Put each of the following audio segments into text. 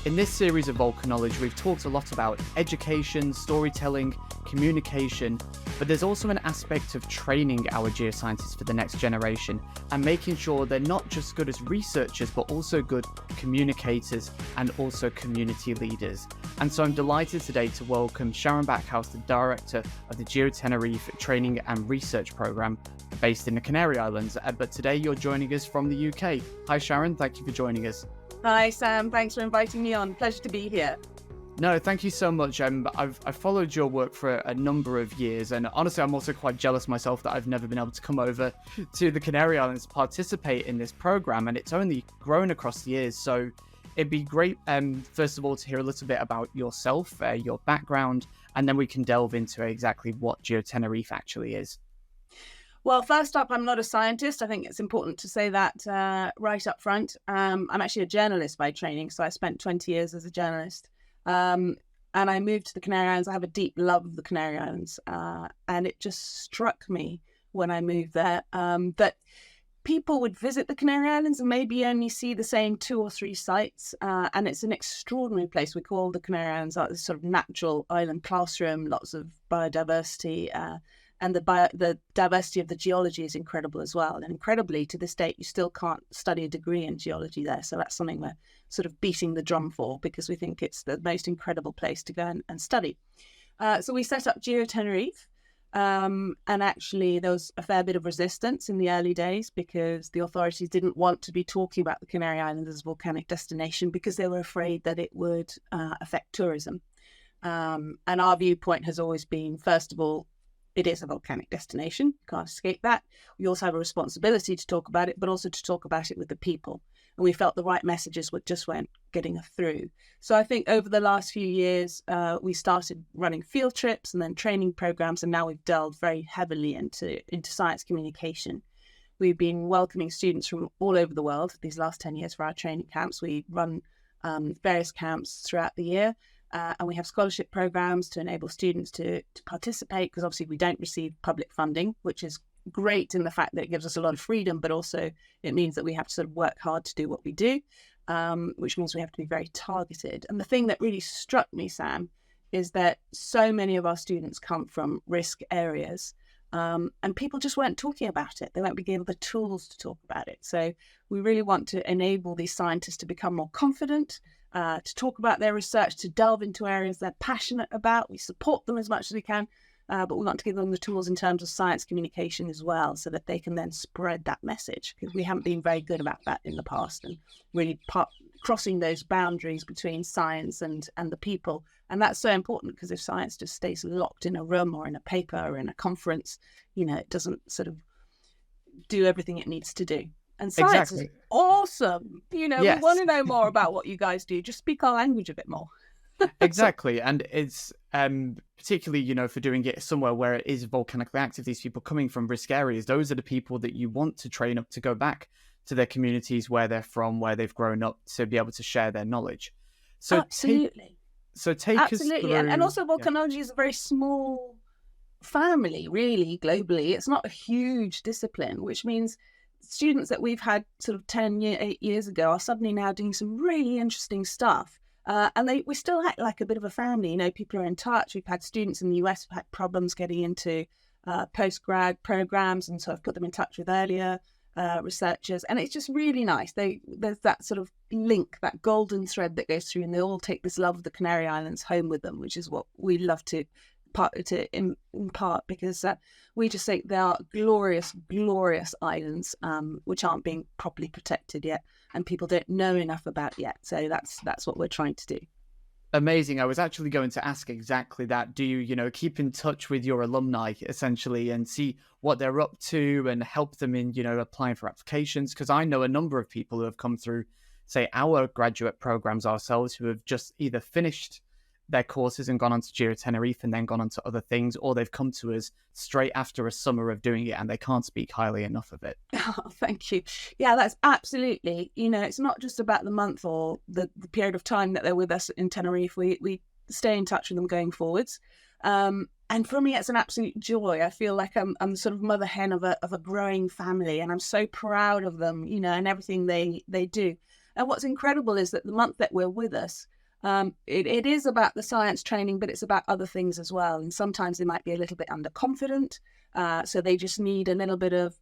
In this series of VolcaKnowledge, we've talked a lot about education, storytelling, communication, but there's also an aspect of training our geoscientists for the next generation and making sure they're not just good as researchers, but also good communicators and also community leaders. And so I'm delighted today to welcome Sharon Backhouse, the director of the GeoTenerife Training and Research Program based in the Canary Islands. But today you're joining us from the UK. Hi, Sharon. Thank you for joining us. Hi, Sam. Thanks for inviting me on. Pleasure to be here. No, thank you so much. I've followed your work for a number of years, and honestly, I'm also quite jealous myself that I've never been able to come over to the Canary Islands to participate in this program, and it's only grown across the years. So it'd be great, first of all, to hear a little bit about yourself, your background, and then we can delve into exactly what GeoTenerife actually is. Well, first up, I'm not a scientist. I think it's important to say that right up front. I'm actually a journalist by training, so I spent 20 years as a journalist. And I moved to the Canary Islands. I have a deep love of the Canary Islands. And it just struck me when I moved there that people would visit the Canary Islands and maybe only see the same 2 or 3 sites. And it's an extraordinary place. We call the Canary Islands like this sort of natural island classroom, lots of biodiversity. And the diversity of the geology is incredible as well. And incredibly, to this date, you still can't study a degree in geology there. So that's something we're sort of beating the drum for because we think it's the most incredible place to go and study. So we set up GeoTenerife. And actually, there was a fair bit of resistance in the early days because the authorities didn't want to be talking about the Canary Islands as a volcanic destination because they were afraid that it would affect tourism. And our viewpoint has always been, first of all, it is a volcanic destination. Can't escape that. We also have a responsibility to talk about it, but also to talk about it with the people. And we felt the right messages weren't getting through. So I think over the last few years, we started running field trips and then training programs, and now we've delved very heavily into science communication. We've been welcoming students from all over the world these last 10 years for our training camps. We run various camps throughout the year. And we have scholarship programs to enable students to participate because obviously we don't receive public funding, which is great in the fact that it gives us a lot of freedom, but also it means that we have to sort of work hard to do what we do, which means we have to be very targeted. And the thing that really struck me, Sam, is that so many of our students come from risk areas and people just weren't talking about it. They weren't being given the tools to talk about it. So we really want to enable these scientists to become more confident, to talk about their research, to delve into areas they're passionate about. We support them as much as we can, but we want to give them the tools in terms of science communication as well, so that they can then spread that message, because we haven't been very good about that in the past and really crossing those boundaries between science and the people. And that's so important because if science just stays locked in a room or in a paper or in a conference, it doesn't sort of do everything it needs to do. And science is awesome. Yes. We want to know more about what you guys do. Just speak our language a bit more. Exactly. And it's particularly, for doing it somewhere where it is volcanically active, these people coming from risk areas, those are the people that you want to train up to go back to their communities where they're from, where they've grown up, to be able to share their knowledge. So Absolutely. Take us through... And also volcanology is a very small family, really, globally. It's not a huge discipline, which means students that we've had sort of 8 years ago are suddenly now doing some really interesting stuff. And we still act like a bit of a family. People are in touch. We've had students in the US who've had problems getting into postgrad programs, and so I've put them in touch with earlier researchers. And it's just really nice. There's that sort of link, that golden thread that goes through, and they all take this love of the Canary Islands home with them, which is what we love to impart, because we just think they are glorious, glorious islands, which aren't being properly protected yet, and people don't know enough about yet. So that's what we're trying to do. Amazing. I was actually going to ask exactly that. Do you, keep in touch with your alumni, essentially, and see what they're up to and help them in, applying for applications? Because I know a number of people who have come through, say, our graduate programs ourselves, who have just either finished their courses and gone on to GeoTenerife and then gone on to other things, or they've come to us straight after a summer of doing it and they can't speak highly enough of it. Oh, thank you. Yeah, that's absolutely, it's not just about the month or the period of time that they're with us in Tenerife. We stay in touch with them going forwards. And for me, it's an absolute joy. I feel like I'm sort of mother hen of a growing family, and I'm so proud of them, and everything they do. And what's incredible is that the month that we're with us, It is about the science training, but it's about other things as well. And sometimes they might be a little bit underconfident. So they just need a little bit of,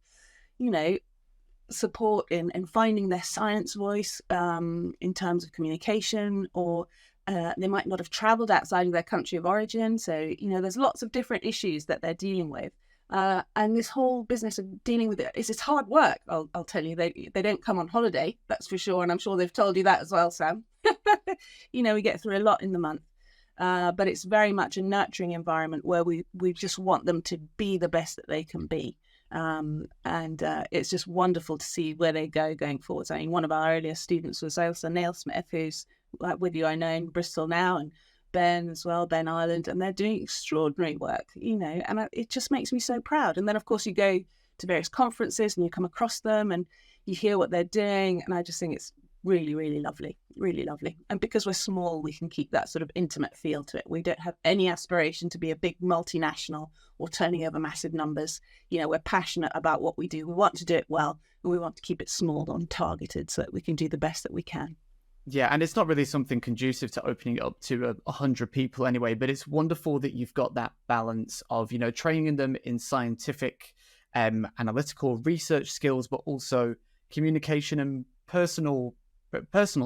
support in finding their science voice in terms of communication, or they might not have traveled outside of their country of origin. So, there's lots of different issues that they're dealing with. And this whole business of dealing with it's hard work. I'll tell you, they don't come on holiday, that's for sure. And I'm sure they've told you that as well, Sam. We get through a lot in the month. But it's very much a nurturing environment where we just want them to be the best that they can be. And it's just wonderful to see where they go going forwards. I mean, one of our earliest students was Ailsa Nailsmith, who's with you, I know, in Bristol now, and Ben as well, Ben Ireland, and they're doing extraordinary work, and it just makes me so proud. And then, of course, you go to various conferences and you come across them and you hear what they're doing, and I just think it's really, really lovely, really lovely. And because we're small, we can keep that sort of intimate feel to it. We don't have any aspiration to be a big multinational or turning over massive numbers. We're passionate about what we do. We want to do it well, and we want to keep it small and targeted so that we can do the best that we can. Yeah, and it's not really something conducive to opening it up to 100 people anyway, but it's wonderful that you've got that balance of, training them in scientific, analytical research skills, but also communication and personal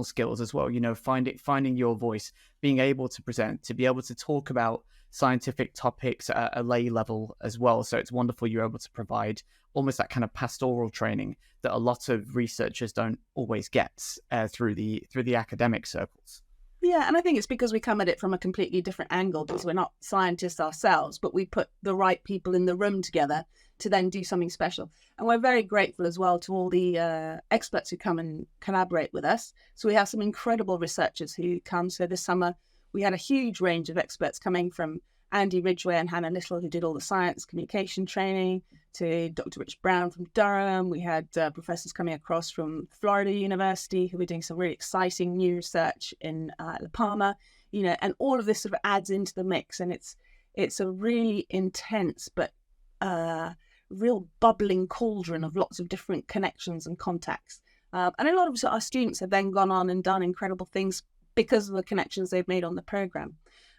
skills as well. Finding your voice, being able to present, to be able to talk about scientific topics at a lay level as well. So it's wonderful you're able to provide almost that kind of pastoral training that a lot of researchers don't always get through the academic circles. Yeah, and I think it's because we come at it from a completely different angle, because we're not scientists ourselves, but we put the right people in the room together to then do something special. And we're very grateful as well to all the experts who come and collaborate with us. So we have some incredible researchers who come. So this summer, we had a huge range of experts coming, from Andy Ridgway and Hannah Little, who did all the science communication training, to Dr. Rich Brown from Durham. We had professors coming across from Florida University who were doing some really exciting new research in La Palma, and all of this sort of adds into the mix. And it's a really intense but real bubbling cauldron of lots of different connections and contacts. And a lot of our students have then gone on and done incredible things because of the connections they've made on the program.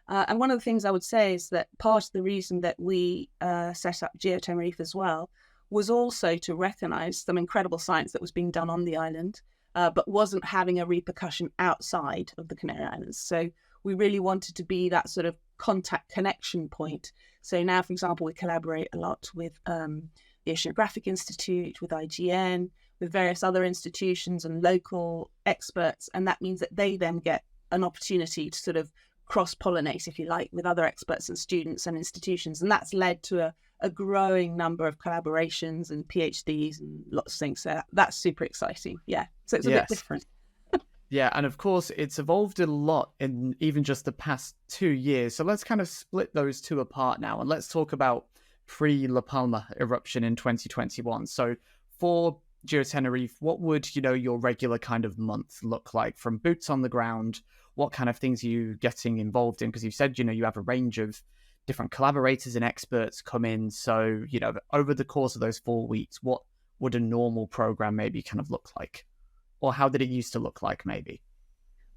And one of the things I would say is that part of the reason that we set up GeoTenerife as well was also to recognise some incredible science that was being done on the island, but wasn't having a repercussion outside of the Canary Islands. So we really wanted to be that sort of contact connection point. So now, for example, we collaborate a lot with the Oceanographic Institute, with IGN, with various other institutions and local experts. And that means that they then get an opportunity to sort of cross-pollinate, if you like, with other experts and students and institutions. And that's led to a growing number of collaborations and PhDs and lots of things. So that's super exciting. Yeah. So it's a bit different. Yeah, and of course, it's evolved a lot in even just the past 2 years. So let's kind of split those two apart now, and let's talk about pre-La Palma eruption in 2021. So for GeoTenerife, what would, your regular kind of month look like from boots on the ground? What kind of things are you getting involved in? Because you said, you have a range of different collaborators and experts come in. So, over the course of those 4 weeks, what would a normal program maybe kind of look like? Or how did it used to look like maybe?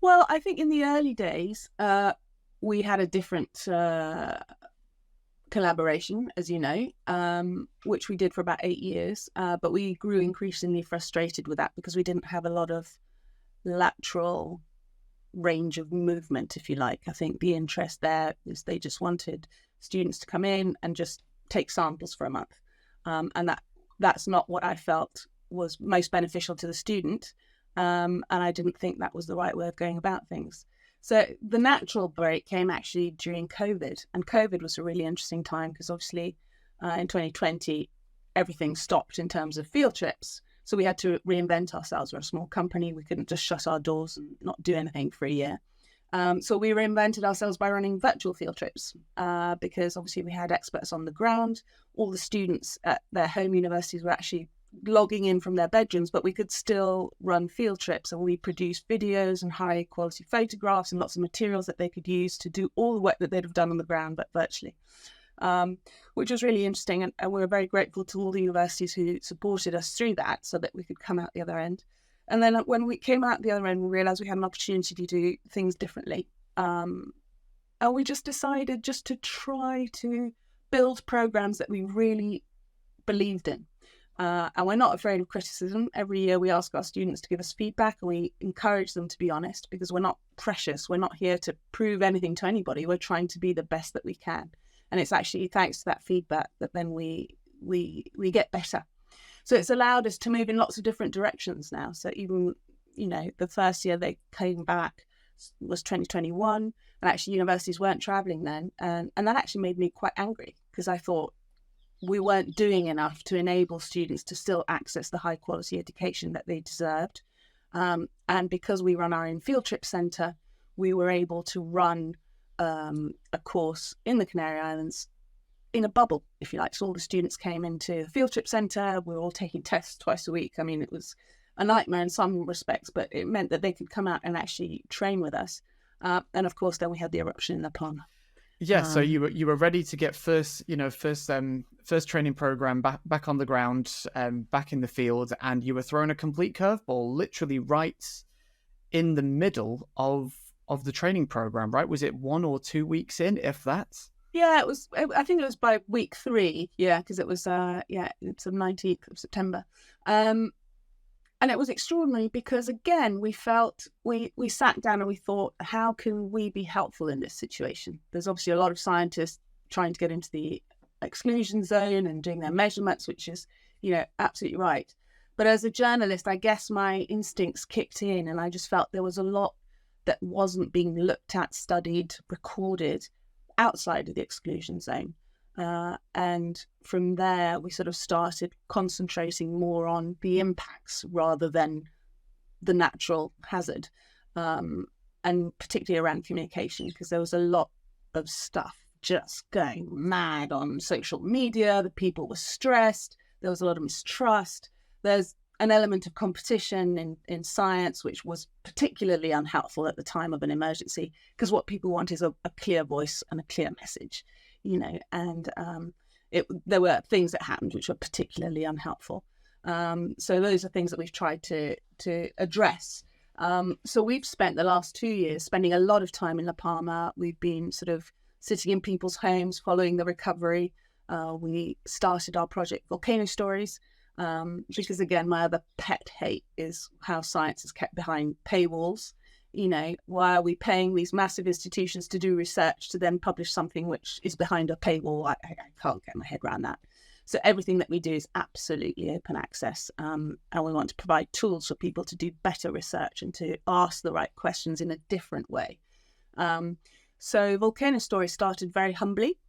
Well, I think in the early days, we had a different collaboration, as you know, which we did for about 8 years. But we grew increasingly frustrated with that because we didn't have a lot of lateral range of movement, if you like. I think the interest there is they just wanted students to come in and just take samples for a month. And that's not what I felt was most beneficial to the student. And I didn't think that was the right way of going about things. So the natural break came actually during COVID. And COVID was a really interesting time because obviously in 2020, everything stopped in terms of field trips. So we had to reinvent ourselves. We're a small company. We couldn't just shut our doors and not do anything for a year. So we reinvented ourselves by running virtual field trips because obviously we had experts on the ground. All the students at their home universities were actually logging in from their bedrooms, but we could still run field trips, and we produced videos and high quality photographs and lots of materials that they could use to do all the work that they'd have done on the ground, but virtually, which was really interesting. And we were very grateful to all the universities who supported us through that so that we could come out the other end. And then when we came out the other end, we realized we had an opportunity to do things differently. And we just decided just to try to build programs that we really believed in. And we're not afraid of criticism. Every year we ask our students to give us feedback, and we encourage them to be honest, because we're not precious. We're not here to prove anything to anybody. We're trying to be the best that we can. And it's actually thanks to that feedback that then we get better. So it's allowed us to move in lots of different directions now. So even, the first year they came back was 2021, and actually universities weren't traveling then. And that actually made me quite angry, because I thought we weren't doing enough to enable students to still access the high quality education that they deserved. And because we run our own field trip centre, we were able to run a course in the Canary Islands in a bubble, if you like. So all the students came into the field trip centre. We were all taking tests twice a week. I mean, it was a nightmare in some respects, but it meant that they could come out and actually train with us. And of course, then we had the eruption in La Palma. Yeah, so you were ready to get first training program back on the ground, back in the field, and you were thrown a complete curveball, literally right in the middle of the training program, right? Was it 1 or 2 weeks in, if that? Yeah, it was. I think it was by week 3. Yeah, because it was it's the 19th of September, and it was extraordinary because again we felt we sat down and we thought, how can we be helpful in this situation? There's obviously a lot of scientists trying to get into the exclusion zone and doing their measurements, which is absolutely right. But as a journalist, I guess my instincts kicked in, and I just felt there was a lot that wasn't being looked at, studied, recorded outside of the exclusion zone. And from there, we sort of started concentrating more on the impacts rather than the natural hazard, and particularly around communication, because there was a lot of stuff just going mad on social media. The people were stressed. There was a lot of mistrust. There's an element of competition in science, which was particularly unhelpful at the time of an emergency, because what people want is a clear voice and a clear message, and there were things that happened which were particularly unhelpful. So those are things that we've tried to address. So we've spent the last 2 years spending a lot of time in La Palma. We've been sort of sitting in people's homes following the recovery. We started our project Volcano Stories, because again, my other pet hate is how science is kept behind paywalls. Why are we paying these massive institutions to do research to then publish something which is behind a paywall? I can't get my head around that. So everything that we do is absolutely open access, and we want to provide tools for people to do better research and to ask the right questions in a different way. So Volcano Story started very humbly.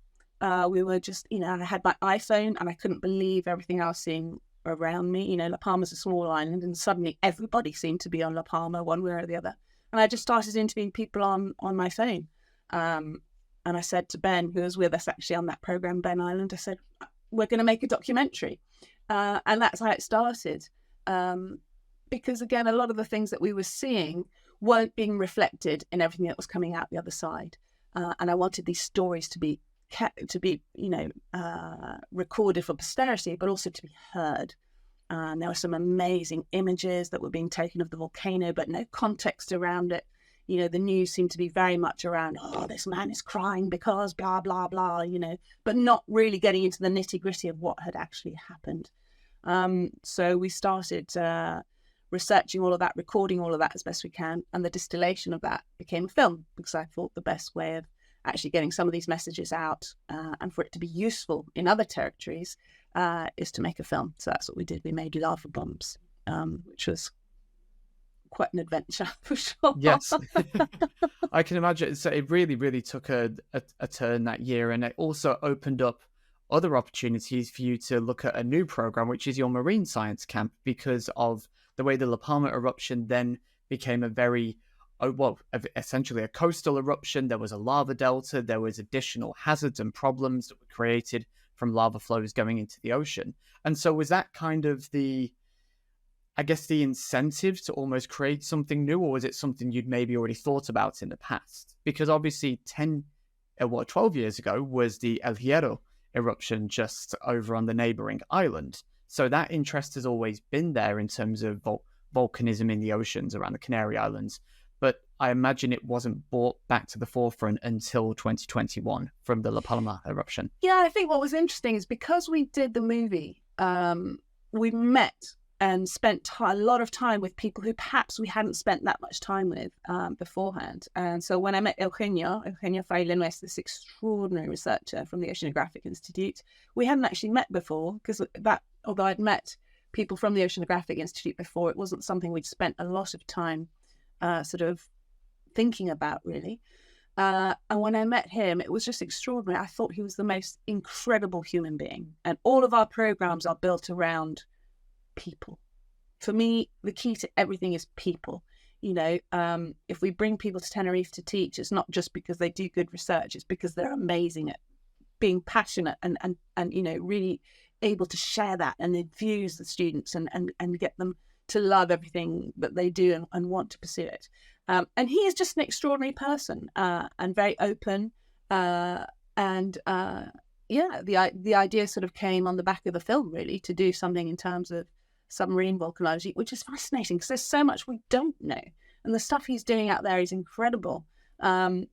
We were just, I had my iPhone and I couldn't believe everything I was seeing around me. La Palma's a small island, and suddenly everybody seemed to be on La Palma one way or the other. And I just started interviewing people on my phone. And I said to Ben, who was with us actually on that program, Ben Island, I said, we're going to make a documentary. And that's how it started. Because again, a lot of the things that we were seeing weren't being reflected in everything that was coming out the other side. And I wanted these stories to be recorded for posterity, but also to be heard. And there were some amazing images that were being taken of the volcano, but no context around it. The news seemed to be very much around, this man is crying because blah, blah, blah, but not really getting into the nitty gritty of what had actually happened. So we started researching all of that, recording all of that as best we can. And the distillation of that became film, because I thought the best way of actually getting some of these messages out and for it to be useful in other territories is to make a film. So that's what we did. We made Lava Bombs, which was quite an adventure for sure. Yes, I can imagine. So it really, really took a turn that year, and it also opened up other opportunities for you to look at a new program, which is your marine science camp, because of the way the La Palma eruption then became essentially a coastal eruption. There was a lava delta. There was additional hazards and problems that were created from lava flows going into the ocean. And so was that kind of the incentive to almost create something new, or was it something you'd maybe already thought about in the past? Because obviously 12 years ago was the El Hierro eruption just over on the neighboring island. So that interest has always been there in terms of volcanism in the oceans around the Canary Islands. But I imagine it wasn't brought back to the forefront until 2021 from the La Palma eruption. Yeah, I think what was interesting is because we did the movie, we met and spent a lot of time with people who perhaps we hadn't spent that much time with beforehand. And so when I met Eugenia Failenues, this extraordinary researcher from the Oceanographic Institute, we hadn't actually met before because although I'd met people from the Oceanographic Institute before, it wasn't something we'd spent a lot of time sort of thinking about, really. And when I met him, it was just extraordinary. I thought he was the most incredible human being. And all of our programs are built around people. For me, the key to everything is people. If we bring people to Tenerife to teach, it's not just because they do good research, it's because they're amazing at being passionate and really able to share that and infuse the students and get them to love everything that they do and want to pursue it. And he is just an extraordinary person and very open. The idea sort of came on the back of the film, really, to do something in terms of submarine volcanology, which is fascinating because there's so much we don't know. And the stuff he's doing out there is incredible, and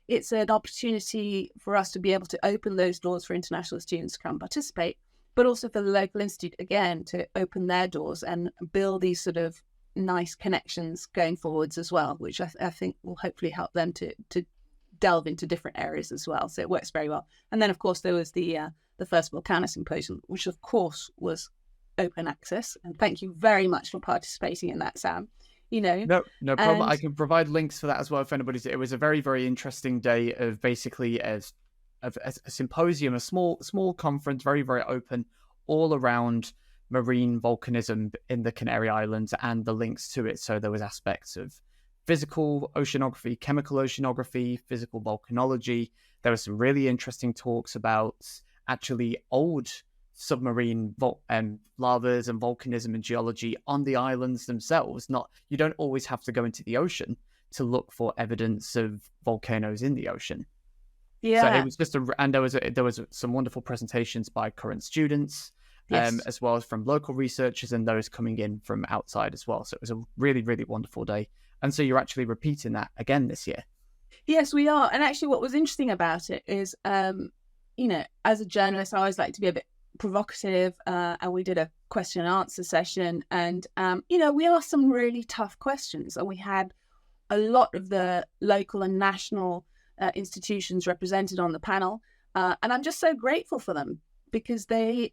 it's an opportunity for us to be able to open those doors for international students to come participate, but also for the local institute, again, to open their doors and build these sort of nice connections going forwards as well, which I think will hopefully help them to delve into different areas as well. So it works very well. And then, of course, there was the first Volcano Symposium, which, of course, was open access. And thank you very much for participating in that, Sam. No problem. I can provide links for that as well if anybody's. It was a very, very interesting day of basically a symposium, a small conference, very, very open, all around marine volcanism in the Canary Islands and the links to it. So there was aspects of physical oceanography, chemical oceanography, physical volcanology. There were some really interesting talks about actually old submarine lavas and volcanism and geology on the islands themselves. You don't always have to go into the ocean to look for evidence of volcanoes in the ocean. Yeah. So it was just and there was some wonderful presentations by current students, yes, as well as from local researchers and those coming in from outside as well. So it was a really, really wonderful day. And so you're actually repeating that again this year. Yes, we are. And actually what was interesting about it is, as a journalist, I always like to be a bit provocative, and we did a question and answer session, and we asked some really tough questions, and we had a lot of the local and national institutions represented on the panel, and I'm just so grateful for them because they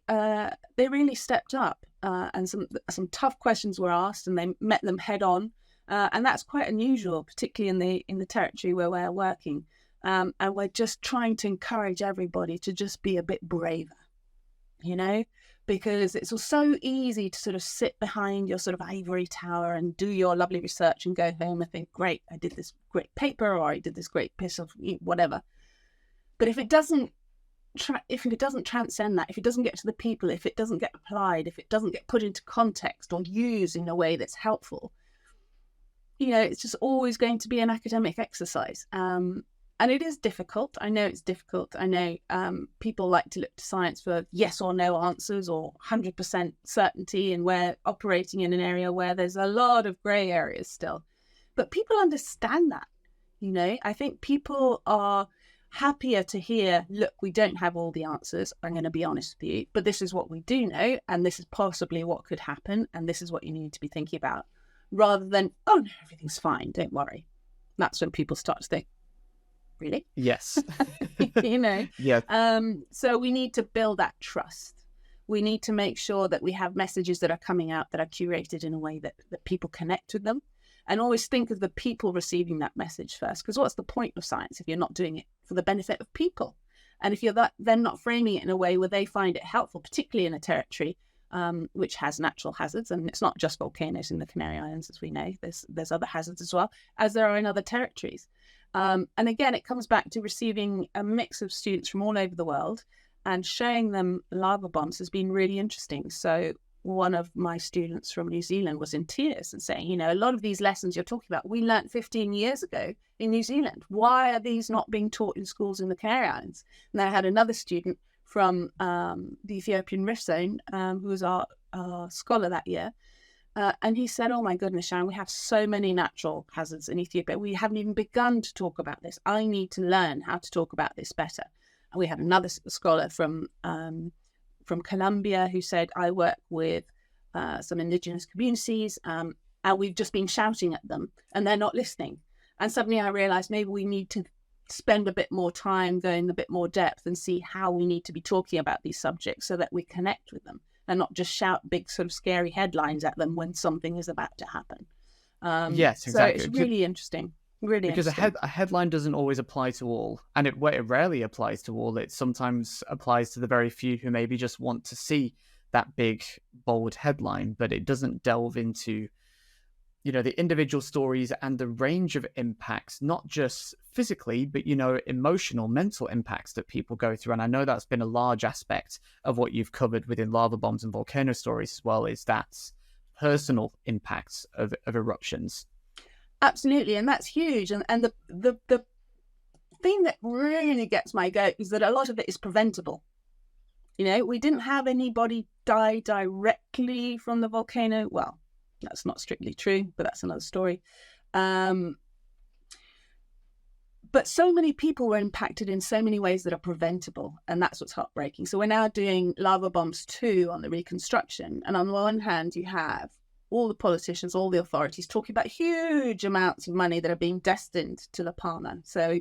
really stepped up, and some tough questions were asked and they met them head on, and that's quite unusual, particularly in the territory where we're working, and we're just trying to encourage everybody to just be a bit braver, because it's so easy to sort of sit behind your sort of ivory tower and do your lovely research and go home and think, great, I did this great paper or I did this great piece of whatever. But if it doesn't transcend that, if it doesn't get to the people, if it doesn't get applied, if it doesn't get put into context or used in a way that's helpful, it's just always going to be an academic exercise. And it is difficult. I know it's difficult. I know people like to look to science for yes or no answers or 100% certainty, and we're operating in an area where there's a lot of grey areas still. But people understand that, I think people are happier to hear, look, we don't have all the answers, I'm going to be honest with you, but this is what we do know, and this is possibly what could happen, and this is what you need to be thinking about, rather than, oh no, everything's fine, don't worry. That's when people start to think, really? Yes. Yeah. So we need to build that trust. We need to make sure that we have messages that are coming out that are curated in a way that people connect with them, and always think of the people receiving that message first. Because what's the point of science if you're not doing it for the benefit of people? And if you're then not framing it in a way where they find it helpful, particularly in a territory which has natural hazards, and it's not just volcanoes in the Canary Islands, as we know, there's other hazards as well, as there are in other territories. And again, it comes back to receiving a mix of students from all over the world and showing them lava bombs has been really interesting. So one of my students from New Zealand was in tears and saying, a lot of these lessons you're talking about, we learnt 15 years ago in New Zealand. Why are these not being taught in schools in the Canary Islands? And I had another student from the Ethiopian Rift Zone, who was our scholar that year, And he said, oh my goodness, Sharon, we have so many natural hazards in Ethiopia. We haven't even begun to talk about this. I need to learn how to talk about this better. And we had another scholar from Colombia who said, I work with some indigenous communities, and we've just been shouting at them and they're not listening. And suddenly I realized maybe we need to spend a bit more time going a bit more depth and see how we need to be talking about these subjects so that we connect with them and not just shout big sort of scary headlines at them when something is about to happen. Yes, exactly. So it's really interesting. Really because interesting. a headline doesn't always apply to all, and it rarely applies to all. It sometimes applies to the very few who maybe just want to see that big, bold headline, but it doesn't delve into, the individual stories and the range of impacts, not just physically, but, emotional, mental impacts that people go through. And I know that's been a large aspect of what you've covered within Lava Bombs and Volcano Stories as well, is that personal impacts of eruptions. Absolutely. And that's huge. And the thing that really gets my goat is that a lot of it is preventable. We didn't have anybody die directly from the volcano. Well, that's not strictly true, but that's another story. But so many people were impacted in so many ways that are preventable, and that's what's heartbreaking. So we're now doing Lava Bombs 2 on the reconstruction, and on the one hand, you have all the politicians, all the authorities talking about huge amounts of money that are being destined to La Palma. So,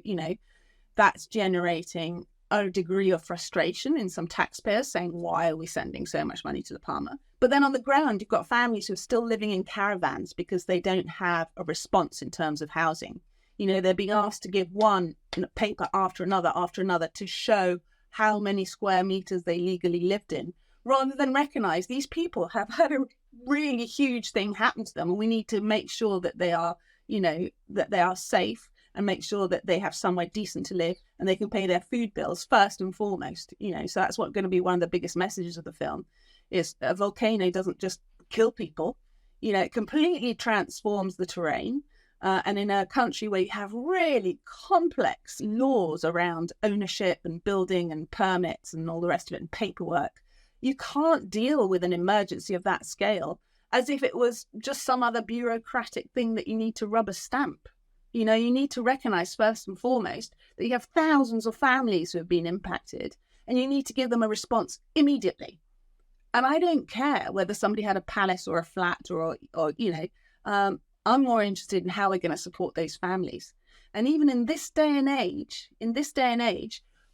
that's generating a degree of frustration in some taxpayers saying, why are we sending so much money to La Palma? But then on the ground, you've got families who are still living in caravans because they don't have a response in terms of housing. They're being asked to give one paper after another to show how many square meters they legally lived in, rather than recognize these people have had a really huge thing happen to them. And we need to make sure that they are, that they are safe and make sure that they have somewhere decent to live and they can pay their food bills first and foremost. So that's what's going to be one of the biggest messages of the film, is a volcano doesn't just kill people, it completely transforms the terrain. And in a country where you have really complex laws around ownership and building and permits and all the rest of it and paperwork, you can't deal with an emergency of that scale as if it was just some other bureaucratic thing that you need to rubber stamp. You need to recognize first and foremost that you have thousands of families who have been impacted and you need to give them a response immediately. And I don't care whether somebody had a palace or a flat or I'm more interested in how we're going to support those families. And even in this day and age,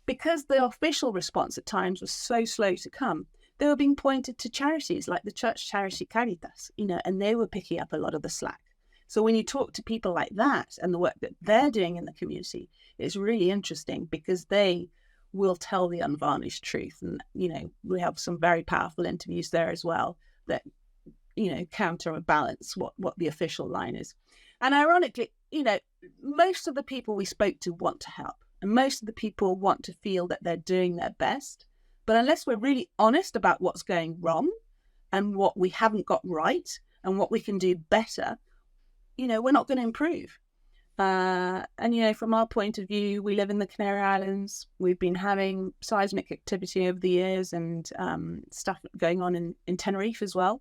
because the official response at times was so slow to come, they were being pointed to charities like the church charity Caritas, and they were picking up a lot of the slack. So when you talk to people like that and the work that they're doing in the community, it's really interesting because they will tell the unvarnished truth. And, we have some very powerful interviews there as well that, counterbalance what the official line is. And ironically, most of the people we spoke to want to help and most of the people want to feel that they're doing their best. But unless we're really honest about what's going wrong and what we haven't got right and what we can do better, we're not going to improve. And, from our point of view, we live in the Canary Islands. We've been having seismic activity over the years and stuff going on in Tenerife as well.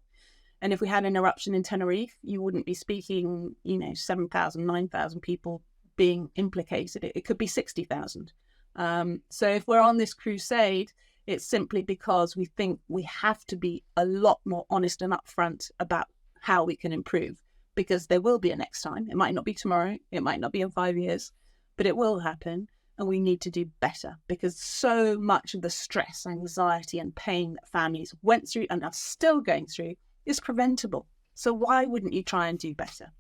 And if we had an eruption in Tenerife, you wouldn't be speaking, 7,000, 9,000 people being implicated. It could be 60,000. So if we're on this crusade, it's simply because we think we have to be a lot more honest and upfront about how we can improve, because there will be a next time. It might not be tomorrow. It might not be in 5 years, but it will happen. And we need to do better because so much of the stress, anxiety and pain that families went through and are still going through is preventable. So why wouldn't you try and do better?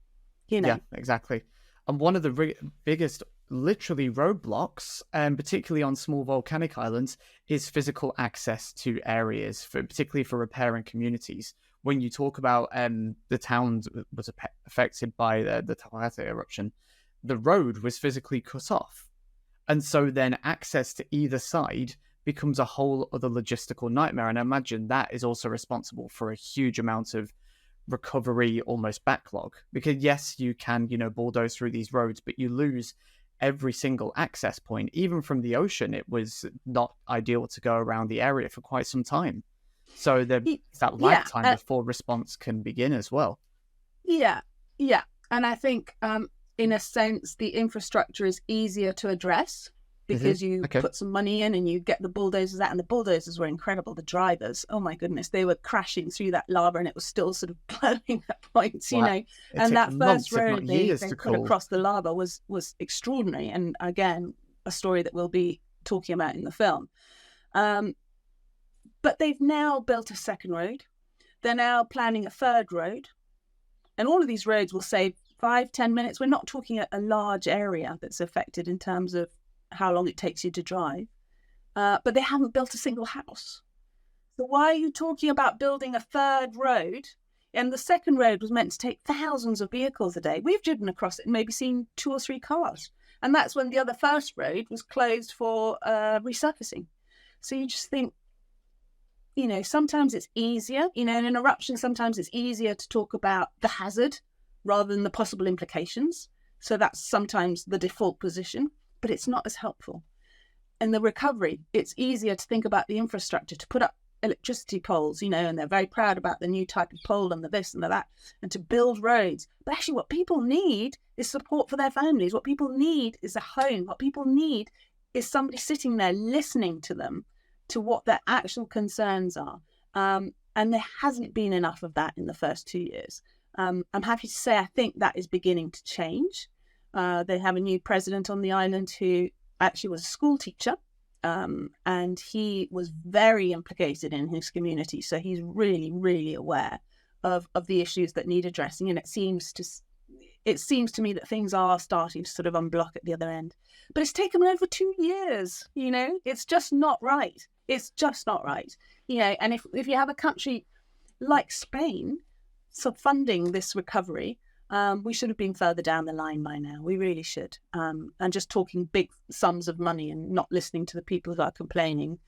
Yeah, exactly. And one of the biggest literally roadblocks, particularly on small volcanic islands, is physical access to areas, particularly for repairing communities. When you talk about the town was affected by the Tawate eruption, the road was physically cut off. And so then access to either side becomes a whole other logistical nightmare. And I imagine that is also responsible for a huge amount of recovery, almost backlog. Because yes, you can, bulldoze through these roads, but you lose every single access point. Even from the ocean, it was not ideal to go around the area for quite some time. So there's that lag Yeah, time before response can begin as well. yeah. And I think, in a sense, the infrastructure is easier to address because you put some money in and you get the bulldozers out, and the bulldozers were incredible. The drivers, oh my goodness, they were crashing through that lava and it was still sort of blowing at points, you know. And that first road they put across the lava was extraordinary. And again, a story that we'll be talking about in the film. But they've now built a second road. They're now planning a third road. And all of these roads will save 5-10 minutes. We're not talking a large area that's affected in terms of how long it takes you to drive. But they haven't built a single house. So why are you talking about building a third road? And the second road was meant to take thousands of vehicles a day. We've driven across it and maybe seen 2 or 3 cars. And that's when the first road was closed for resurfacing. So you just think, you know, sometimes it's easier, you know, in an eruption, sometimes it's easier to talk about the hazard rather than the possible implications. So that's sometimes the default position, but it's not as helpful. In the recovery, it's easier to think about the infrastructure, to put up electricity poles, you know, and they're very proud about the new type of pole and the this and the that, and to build roads. But actually what people need is support for their families. What people need is a home. What people need is somebody sitting there listening to them, to what their actual concerns are. And there hasn't been enough of that in the first 2 years. I'm happy to say I think that is beginning to change. They have a new president on the island who actually was a school teacher, and he was very implicated in his community. So he's really, really aware of the issues that need addressing. And it seems to me that things are starting to sort of unblock at the other end. But it's taken over 2 years, you know, it's just not right. It's just not right. You know, and if you have a country like Spain funding this recovery, we should have been further down the line by now. We really should. And just talking big sums of money and not listening to the people who are complaining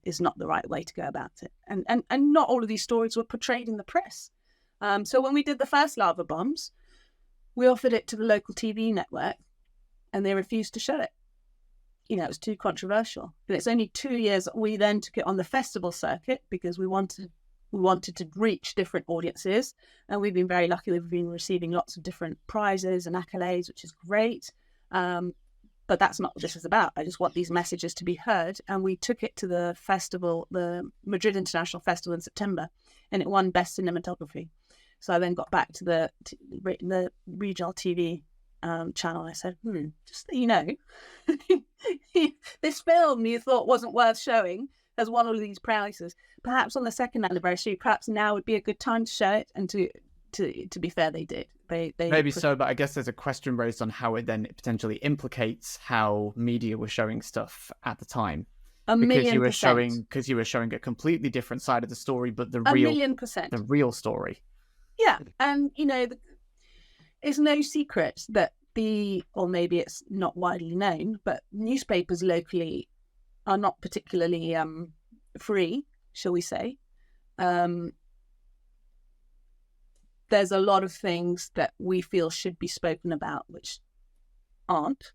is not the right way to go about it. And not all of these stories were portrayed in the press. So when we did the first lava bombs, we offered it to the local TV network and they refused to show it. You know, it was too controversial. And it's only 2 years that we then took it on the festival circuit because we wanted to reach different audiences. And we've been very lucky. We've been receiving lots of different prizes and accolades, which is great. But that's not what this is about. I just want these messages to be heard. And we took it to the festival, the Madrid International Festival in September, and it won Best Cinematography. So I then got back to the regional TV channel. I said, just so you know, this film you thought wasn't worth showing has won all of these prizes. Perhaps on the second anniversary, perhaps now would be a good time to show it. And to be fair, they did. They maybe so, but I guess there's a question raised on how it then potentially implicates how media were showing stuff at the time. Because you were showing a completely different side of the story, but the real story. Yeah, and you know, it's no secret that or maybe it's not widely known, but newspapers locally are not particularly free, shall we say. There's a lot of things that we feel should be spoken about which aren't.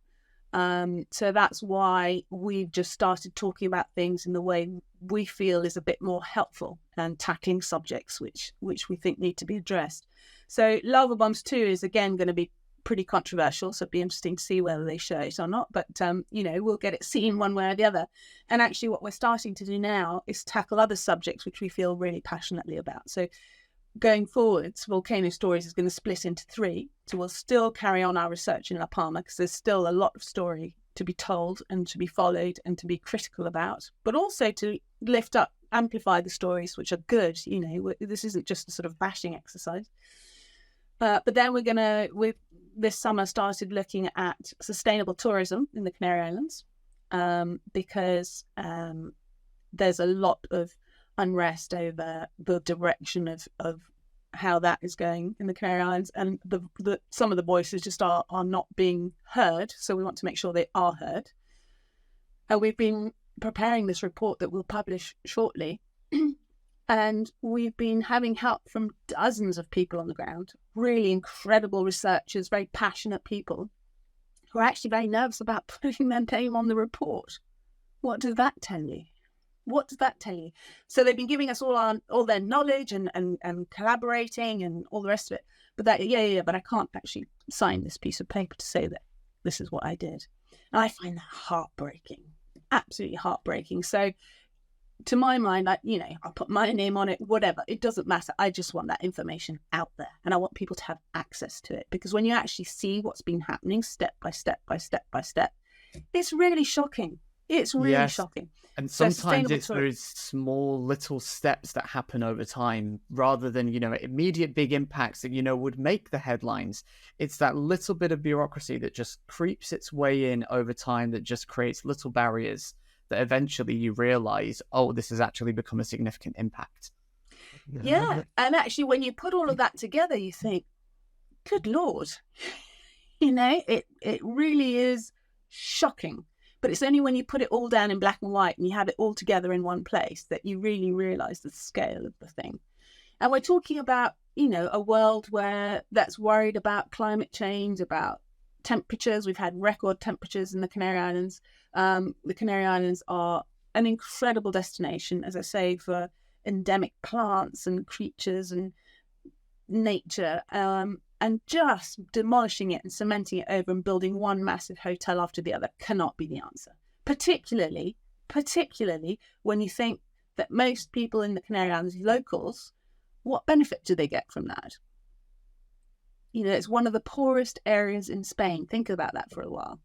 So that's why we've just started talking about things in the way we feel is a bit more helpful and tackling subjects which we think need to be addressed. So Lava Bombs 2 is again going to be pretty controversial, so it'd be interesting to see whether they show it or not. But, you know, we'll get it seen one way or the other. And actually what we're starting to do now is tackle other subjects which we feel really passionately about. So going forwards, Volcano Stories is going to split into 3. So we'll still carry on our research in La Palma because there's still a lot of story to be told and to be followed and to be critical about, but also to lift up, amplify the stories which are good. You know, this isn't just a sort of bashing exercise. But then we've this summer started looking at sustainable tourism in the Canary Islands because there's a lot of unrest over the direction of how that is going in the Canary Islands, and some of the voices just are not being heard. So we want to make sure they are heard. And we've been preparing this report that we'll publish shortly. And we've been having help from dozens of people on the ground, really incredible researchers, very passionate people who are actually very nervous about putting their name on the report. What does that tell you? What does that tell you? So they've been giving us all their knowledge and collaborating and all the rest of it. But but I can't actually sign this piece of paper to say that this is what I did. And I find that heartbreaking, absolutely heartbreaking. So to my mind, I'll put my name on it, whatever. It doesn't matter. I just want that information out there. And I want people to have access to it. Because when you actually see what's been happening step by step by step by step, it's really shocking. It's really shocking. And sometimes it's those small little steps that happen over time rather than, immediate big impacts that, would make the headlines. It's that little bit of bureaucracy that just creeps its way in over time that just creates little barriers that eventually you realize, oh, this has actually become a significant impact. Yeah. And actually, when you put all of that together, you think, good Lord, it really is shocking. But it's only when you put it all down in black and white and you have it all together in one place that you really realize the scale of the thing. And we're talking about, a world that's worried about climate change, about temperatures. We've had record temperatures in the Canary Islands. The Canary Islands are an incredible destination, as I say, for endemic plants and creatures and nature. And just demolishing it and cementing it over and building one massive hotel after the other cannot be the answer. Particularly when you think that most people in the Canary Islands, locals, what benefit do they get from that? It's one of the poorest areas in Spain. Think about that for a while.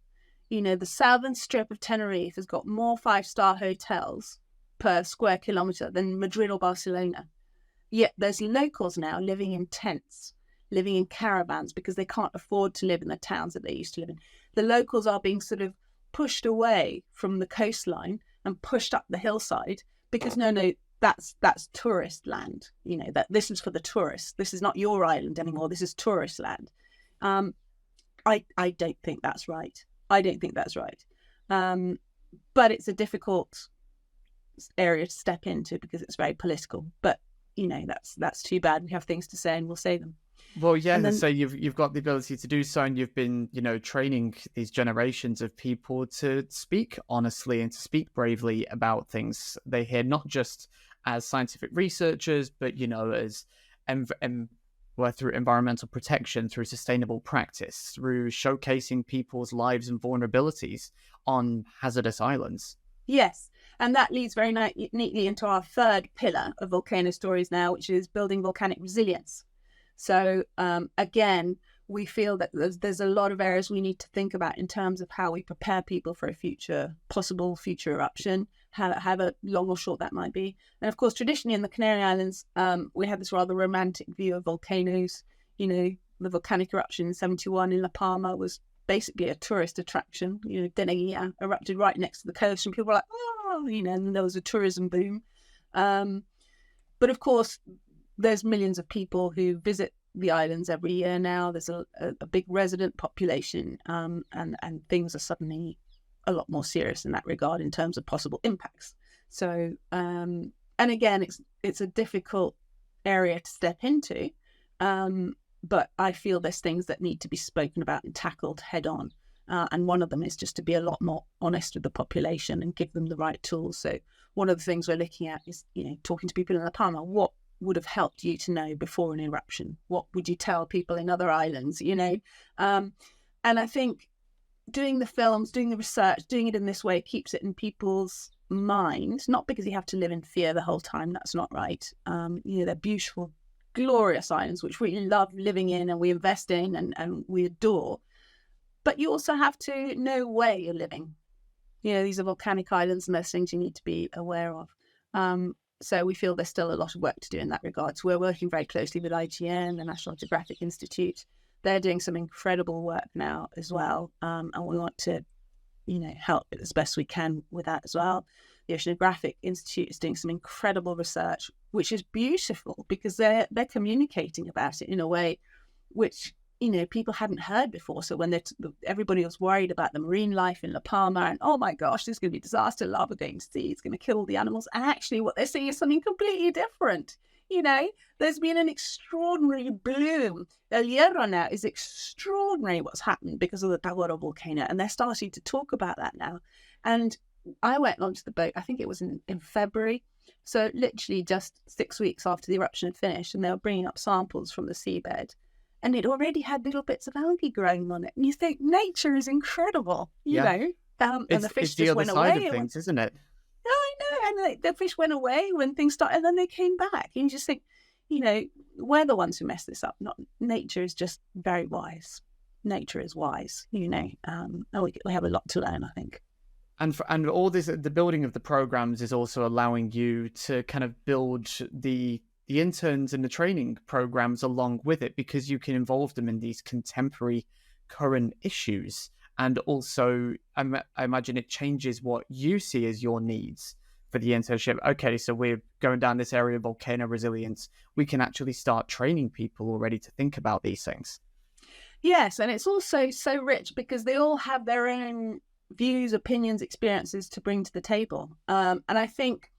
The southern strip of Tenerife has got more 5-star hotels per square kilometre than Madrid or Barcelona. Yet there's locals now living in tents, living in caravans because they can't afford to live in the towns that they used to live in. The locals are being sort of pushed away from the coastline and pushed up the hillside because no, that's tourist land. That this is for the tourists. This is not your island anymore. This is tourist land. I don't think that's right. But it's a difficult area to step into because it's very political. But that's too bad. We have things to say and we'll say them. Well, yeah. So you've got the ability to do so, and you've been, training these generations of people to speak honestly and to speak bravely about things they hear, not just as scientific researchers, but as through environmental protection, through sustainable practice, through showcasing people's lives and vulnerabilities on hazardous islands. Yes. And that leads very neatly into our third pillar of Volcano Stories now, which is building volcanic resilience. So again, we feel that there's a lot of areas we need to think about in terms of how we prepare people for a possible future eruption, however long or short that might be. And of course, traditionally in the Canary Islands, we have this rather romantic view of volcanoes. The volcanic eruption in 1971 in La Palma was basically a tourist attraction. Deneguilla erupted right next to the coast, and people were like, oh, and there was a tourism boom. But of course, there's millions of people who visit the islands every year now. There's a big resident population, and things are suddenly a lot more serious in that regard in terms of possible impacts. So, and again, it's a difficult area to step into, but I feel there's things that need to be spoken about and tackled head on. And one of them is just to be a lot more honest with the population and give them the right tools. So one of the things we're looking at is, talking to people in La Palma, what would have helped you to know before an eruption? What would you tell people in other islands, And I think doing the films, doing the research, doing it in this way keeps it in people's minds, not because you have to live in fear the whole time. That's not right. They're beautiful, glorious islands, which we love living in and we invest in and we adore. But you also have to know where you're living. These are volcanic islands and there's things you need to be aware of. So we feel there's still a lot of work to do in that regard. So we're working very closely with IGN, the National Geographic Institute. They're doing some incredible work now as well. And we want to, help as best we can with that as well. The Oceanographic Institute is doing some incredible research, which is beautiful because they're communicating about it in a way which, people hadn't heard before. So when everybody was worried about the marine life in La Palma and, oh my gosh, there's going to be disaster, lava going to sea, it's going to kill the animals. And actually what they're seeing is something completely different. There's been an extraordinary bloom. El Hierro now is extraordinary what's happened because of the Tahuaro volcano. And they're starting to talk about that now. And I went onto the boat, I think it was in February. So literally just 6 weeks after the eruption had finished, and they were bringing up samples from the seabed. And it already had little bits of algae growing on it. And you think nature is incredible, you know. And the fish it's the just other went side away. of things, isn't it? I know. And the fish went away when things started, and then they came back. And you just think, you know, we're the ones who messed this up. Not nature is just very wise. Nature is wise, you know. And we have a lot to learn, I think. And all this, the building of the programs is also allowing you to kind of build the interns and the training programs along with it, because you can involve them in these contemporary current issues. And also, I imagine it changes what you see as your needs for the internship. Okay, so we're going down this area of volcano resilience. We can actually start training people already to think about these things. Yes, and it's also so rich because they all have their own views, opinions, experiences to bring to the table. And I think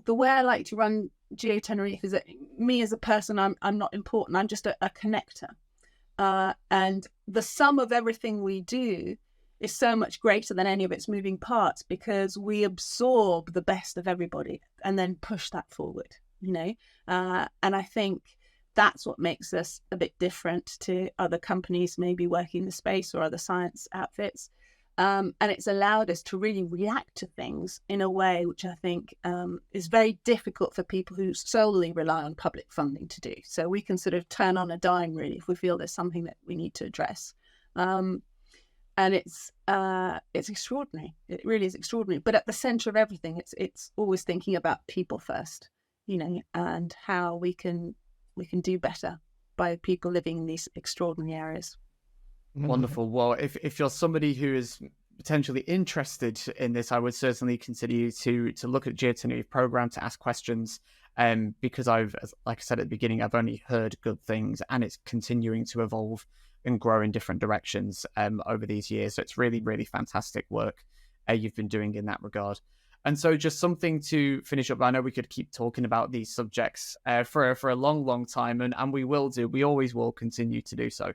the way I like to run GeoTenerife is that me as a person, I'm not important. I'm just a connector. And the sum of everything we do is so much greater than any of its moving parts, because we absorb the best of everybody and then push that forward, you know. And I think that's what makes us a bit different to other companies maybe working in the space or other science outfits. And it's allowed us to really react to things in a way which I think is very difficult for people who solely rely on public funding to do. So we can sort of turn on a dime, really, if we feel there's something that we need to address. And it's extraordinary. It really is extraordinary. But at the centre of everything, it's always thinking about people first, you know, and how we can do better by people living in these extraordinary areas. Wonderful. Well, if you're somebody who is potentially interested in this, I would certainly consider you to look at GeoTenerife program, to ask questions, because like I said at the beginning, I've only heard good things, and it's continuing to evolve and grow in different directions over these years. So it's really, really fantastic work you've been doing in that regard. And so just something to finish up, I know we could keep talking about these subjects for a long, long time, and we will do. We always will continue to do so.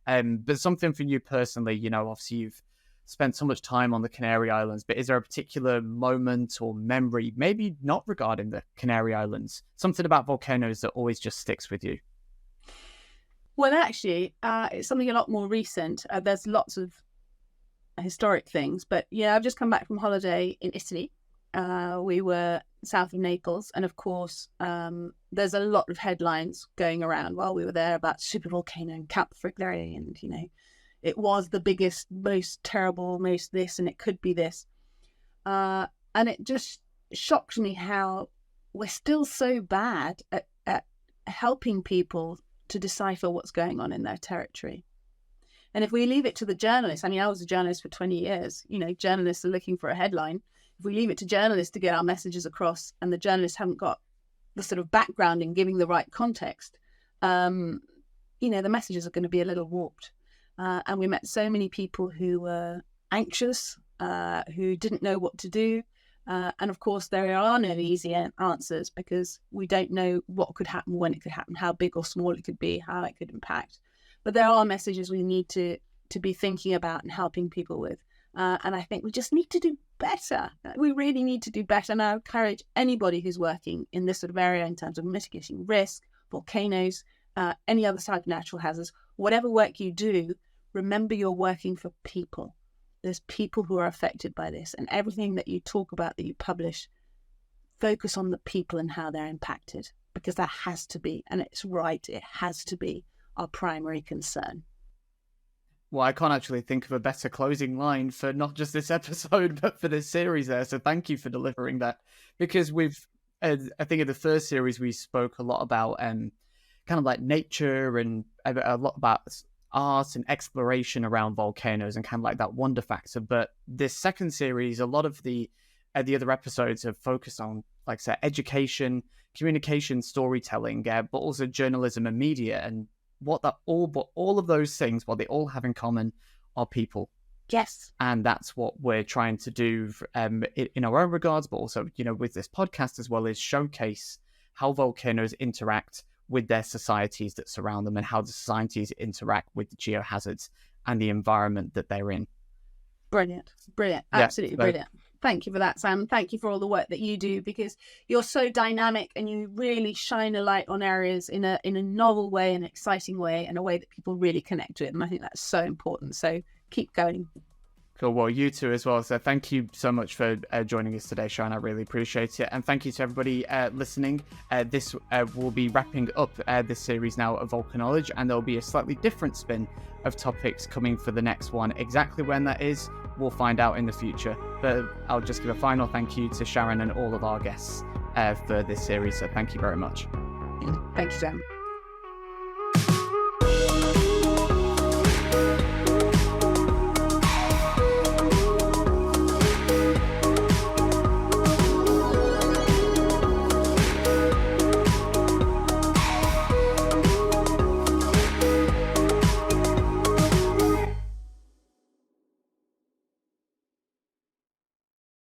But something for you personally, you know, obviously you've spent so much time on the Canary Islands, but is there a particular moment or memory, maybe not regarding the Canary Islands, something about volcanoes that always just sticks with you? Well, actually, it's something a lot more recent. There's lots of historic things, but yeah, I've just come back from holiday in Italy. We were south of Naples, and of course there's a lot of headlines going around while we were there about supervolcano and Cap Friglare, and you know, it was the biggest, most terrible, most this, and it could be this, and it just shocked me how we're still so bad at helping people to decipher what's going on in their territory. And if we leave it to the journalists, I mean, I was a journalist for 20 years, you know, journalists are looking for a headline. If we leave it to journalists to get our messages across, and the journalists haven't got the sort of background in giving the right context, you know, the messages are going to be a little warped. And we met so many people who were anxious, who didn't know what to do. And of course, there are no easy answers, because we don't know what could happen, when it could happen, how big or small it could be, how it could impact. But there are messages we need to be thinking about and helping people with. And I think we just need to do better. We really need to do better. And I encourage anybody who's working in this sort of area in terms of mitigating risk, volcanoes, any other type of natural hazards, whatever work you do, remember you're working for people. There's people who are affected by this, and everything that you talk about, that you publish, focus on the people and how they're impacted, because that has to be, and it's right, it has to be our primary concern. Well, I can't actually think of a better closing line for not just this episode, but for this series there. So thank you for delivering that, because I think in the first series, we spoke a lot about kind of like nature and a lot about art and exploration around volcanoes and kind of like that wonder factor. But this second series, a lot of the other episodes have focused on, like I said, education, communication, storytelling, but also journalism and media, and but all of those things, what they all have in common, are people. Yes. And that's what we're trying to do in our own regards, but also, you know, with this podcast as well, is showcase how volcanoes interact with their societies that surround them, and how the societies interact with the geohazards and the environment that they're in. Brilliant. Yeah, Absolutely so brilliant. Thank you for that, Sam. Thank you for all the work that you do, because you're so dynamic and you really shine a light on areas in a novel way, an exciting way, and a way that people really connect with. And I think that's so important. So keep going. cool. Well, you too as well. So thank you so much for joining us today, Sharon. I really appreciate it. And thank you to everybody listening. This will be wrapping up this series now of VolcaKnowledge, and there'll be a slightly different spin of topics coming for the next one. Exactly when that is, we'll find out in the future. But I'll just give a final thank you to Sharon and all of our guests for this series. So thank you very much. Thank you, Sam.